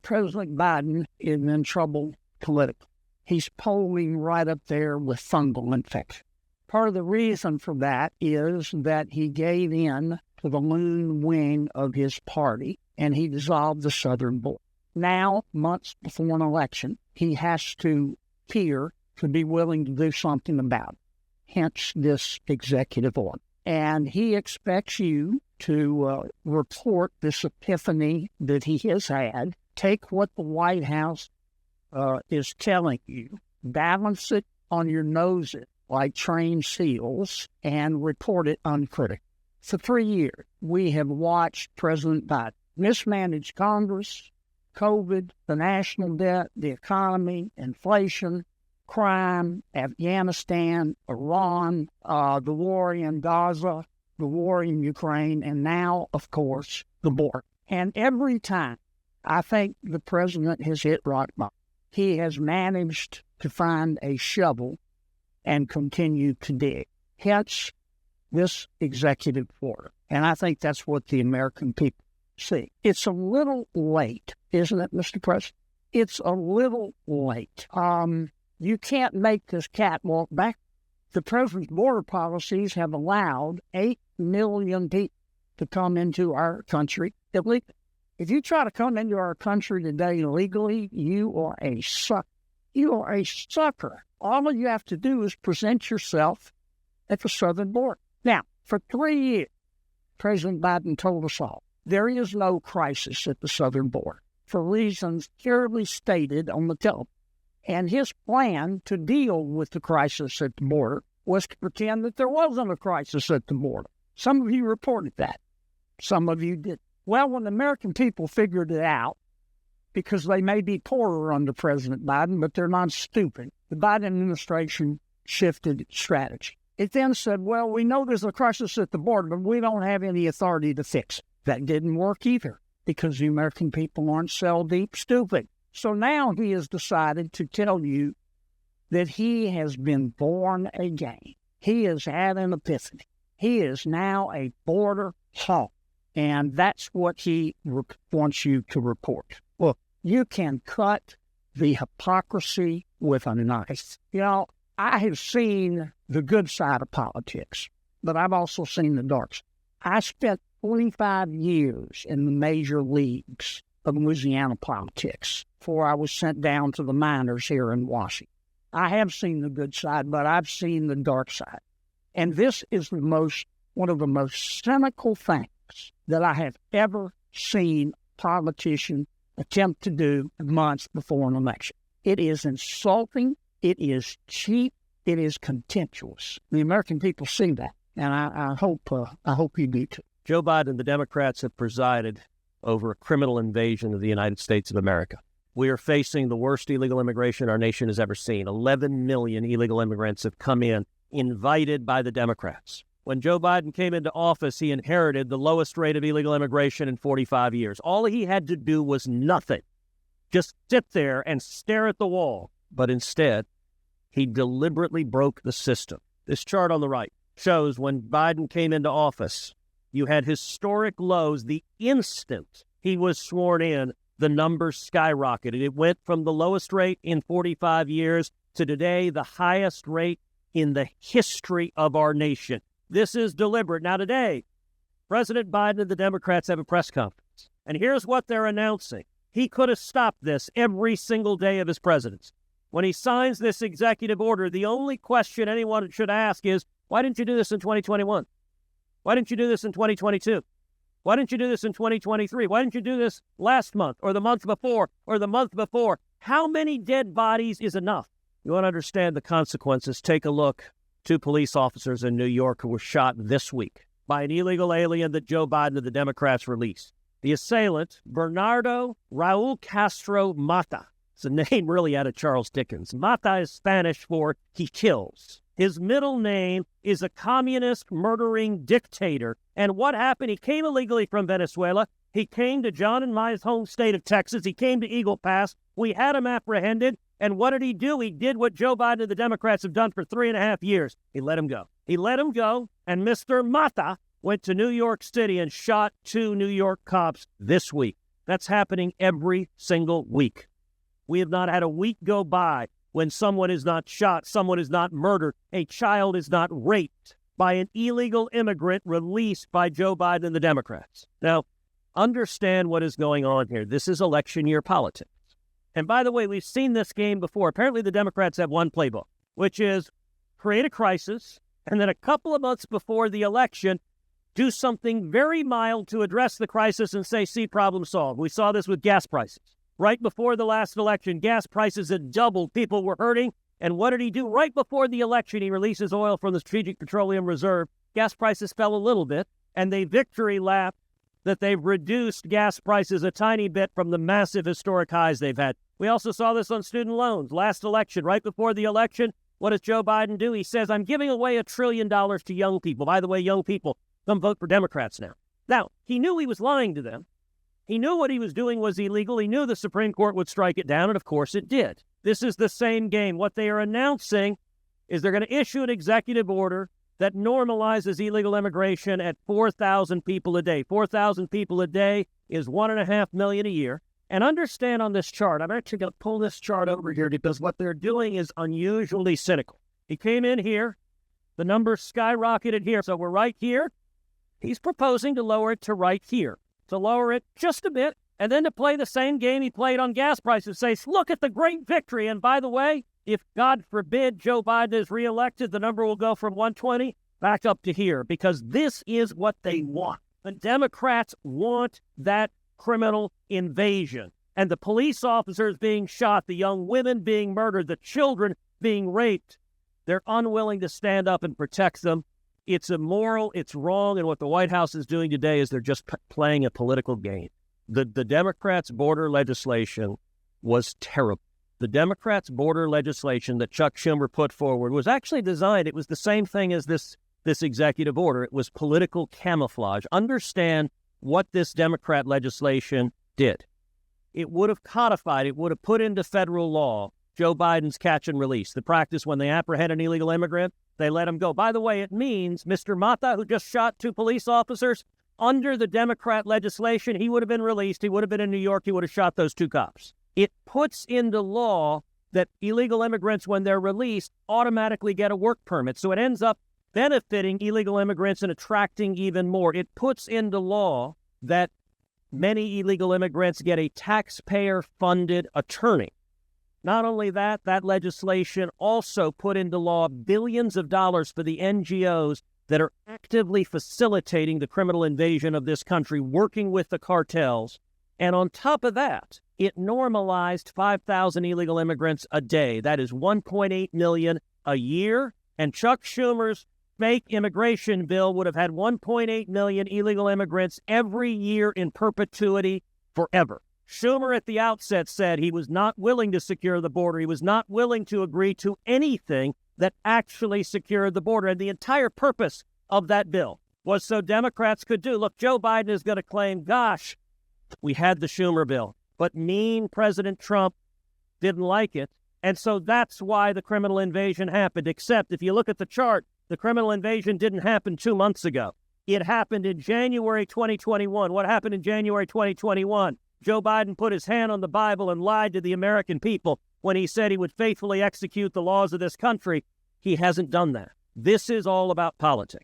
President Biden is in trouble politically. He's polling right up there with fungal infection. Part of the reason for that is that he gave in to the loon wing of his party, and he dissolved the Southern border. Now, months before an election, he has to appear to be willing to do something about it, hence this executive order. And he expects you to report this epiphany that he has had, take what the White House is telling you, balance it on your nose like trained seals, and report it uncritically. For 3 years, we have watched President Biden mismanage Congress, COVID, the national debt, the economy, inflation, crime, Afghanistan, Iran, the war in Gaza, the war in Ukraine, and now, of course, the border. And every time, I think the president has hit rock bottom. He has managed to find a shovel and continue to dig. Hence, this executive order. And I think that's what the American people see. It's a little late, isn't it, Mr. President? It's a little late. You can't make this cat walk back. The president's border policies have allowed 8 million people to come into our country illegally. If you try to come into our country today illegally, you are a sucker. You are a sucker. All you have to do is present yourself at the southern border. Now, for 3 years, President Biden told us all, there is no crisis at the southern border for reasons clearly stated on the television. And his plan to deal with the crisis at the border was to pretend that there wasn't a crisis at the border. Some of you reported that. Some of you didn't. Well, when the American people figured it out, because they may be poorer under President Biden, but they're not stupid, the Biden administration shifted its strategy. It then said, well, we know there's a crisis at the border, but we don't have any authority to fix it. That didn't work either, because the American people aren't cell-deep stupid. So now he has decided to tell you that he has been born again. He has had an epiphany. He is now a border hawk, and that's what he wants you to report. Look, you can cut the hypocrisy with a knife. You know, I have seen the good side of politics, but I've also seen the dark side. I spent 25 years in the major leagues of Louisiana politics before I was sent down to the minors here in Washington. I have seen the good side, but I've seen the dark side. And this is one of the most cynical things that I have ever seen a politician attempt to do months before an election. It is insulting, it is cheap, it is contemptuous. The American people see that, and I hope you do too. Joe Biden and the Democrats have presided over a criminal invasion of the United States of America. We are facing the worst illegal immigration our nation has ever seen. 11 million illegal immigrants have come in, invited by the Democrats. When Joe Biden came into office, he inherited the lowest rate of illegal immigration in 45 years. All he had to do was nothing. Just sit there and stare at the wall. But instead, he deliberately broke the system. This chart on the right shows when Biden came into office, you had historic lows. The instant he was sworn in, the numbers skyrocketed. It went from the lowest rate in 45 years to today, the highest rate in the history of our nation. This is deliberate. Now today, President Biden and the Democrats have a press conference. And here's what they're announcing. He could have stopped this every single day of his presidency. When he signs this executive order, the only question anyone should ask is, why didn't you do this in 2021? Why didn't you do this in 2022? Why didn't you do this in 2023? Why didn't you do this last month or the month before or the month before? How many dead bodies is enough? You want to understand the consequences? Take a look. 2 police officers in New York who were shot this week by an illegal alien that Joe Biden and the Democrats released. The assailant, Bernardo Raul Castro Mata. It's a name really out of Charles Dickens. Mata is Spanish for he kills. His middle name is a communist murdering dictator. And what happened? He came illegally from Venezuela. He came to John and my home state of Texas. He came to Eagle Pass. We had him apprehended. And what did he do? He did what Joe Biden and the Democrats have done for 3.5 years. He let him go. He let him go. And Mr. Mata went to New York City and shot 2 New York cops this week. That's happening every single week. We have not had a week go by when someone is not shot, someone is not murdered, a child is not raped by an illegal immigrant released by Joe Biden and the Democrats. Now, understand what is going on here. This is election year politics. And by the way, we've seen this game before. Apparently, the Democrats have one playbook, which is create a crisis, and then a couple of months before the election, do something very mild to address the crisis and say, see, problem solved. We saw this with gas prices. Right before the last election, gas prices had doubled. People were hurting. And what did he do? Right before the election, he releases oil from the Strategic Petroleum Reserve. Gas prices fell a little bit, and they victory lap that they've reduced gas prices a tiny bit from the massive historic highs they've had. We also saw this on student loans. Last election, right before the election, what does Joe Biden do? He says, I'm giving away $1 trillion to young people. By the way, young people, come vote for Democrats now. Now, he knew he was lying to them. He knew what he was doing was illegal. He knew the Supreme Court would strike it down, and of course it did. This is the same game. What they are announcing is they're going to issue an executive order that normalizes illegal immigration at 4,000 people a day. 4,000 people a day is 1.5 million a year. And understand on this chart, I'm actually going to pull this chart over here because what they're doing is unusually cynical. He came in here, the numbers skyrocketed here, so we're right here. He's proposing to lower it to right here, to lower it just a bit, and then to play the same game he played on gas prices, say, look at the great victory. And by the way, if God forbid Joe Biden is reelected, the number will go from 120 back up to here because this is what they want. The Democrats want that criminal invasion. And the police officers being shot, the young women being murdered, the children being raped, they're unwilling to stand up and protect them. It's immoral, it's wrong, and what the White House is doing today is they're just playing a political game. The Democrats' border legislation was terrible. The Democrats' border legislation that Chuck Schumer put forward was actually designed, it was the same thing as this executive order. It was political camouflage. Understand what this Democrat legislation did. It would have codified, it would have put into federal law Joe Biden's catch and release, the practice when they apprehend an illegal immigrant, they let him go. By the way, it means Mr. Mata, who just shot 2 police officers, under the Democrat legislation, he would have been released. He would have been in New York. He would have shot those 2 cops. It puts into law that illegal immigrants, when they're released, automatically get a work permit. So it ends up benefiting illegal immigrants and attracting even more. It puts into law that many illegal immigrants get a taxpayer-funded attorney. Not only that, that legislation also put into law billions of dollars for the NGOs that are actively facilitating the criminal invasion of this country, working with the cartels. And on top of that, it normalized 5,000 illegal immigrants a day. That is 1.8 million a year. And Chuck Schumer's fake immigration bill would have had 1.8 million illegal immigrants every year in perpetuity forever. Schumer at the outset said he was not willing to secure the border. He was not willing to agree to anything that actually secured the border. And the entire purpose of that bill was so Democrats could do. Look, Joe Biden is going to claim, gosh, we had the Schumer bill, but mean President Trump didn't like it. And so that's why the criminal invasion happened. Except if you look at the chart, the criminal invasion didn't happen 2 months ago. It happened in January 2021. What happened in January 2021? Joe Biden put his hand on the Bible and lied to the American people when he said he would faithfully execute the laws of this country. He hasn't done that. This is all about politics.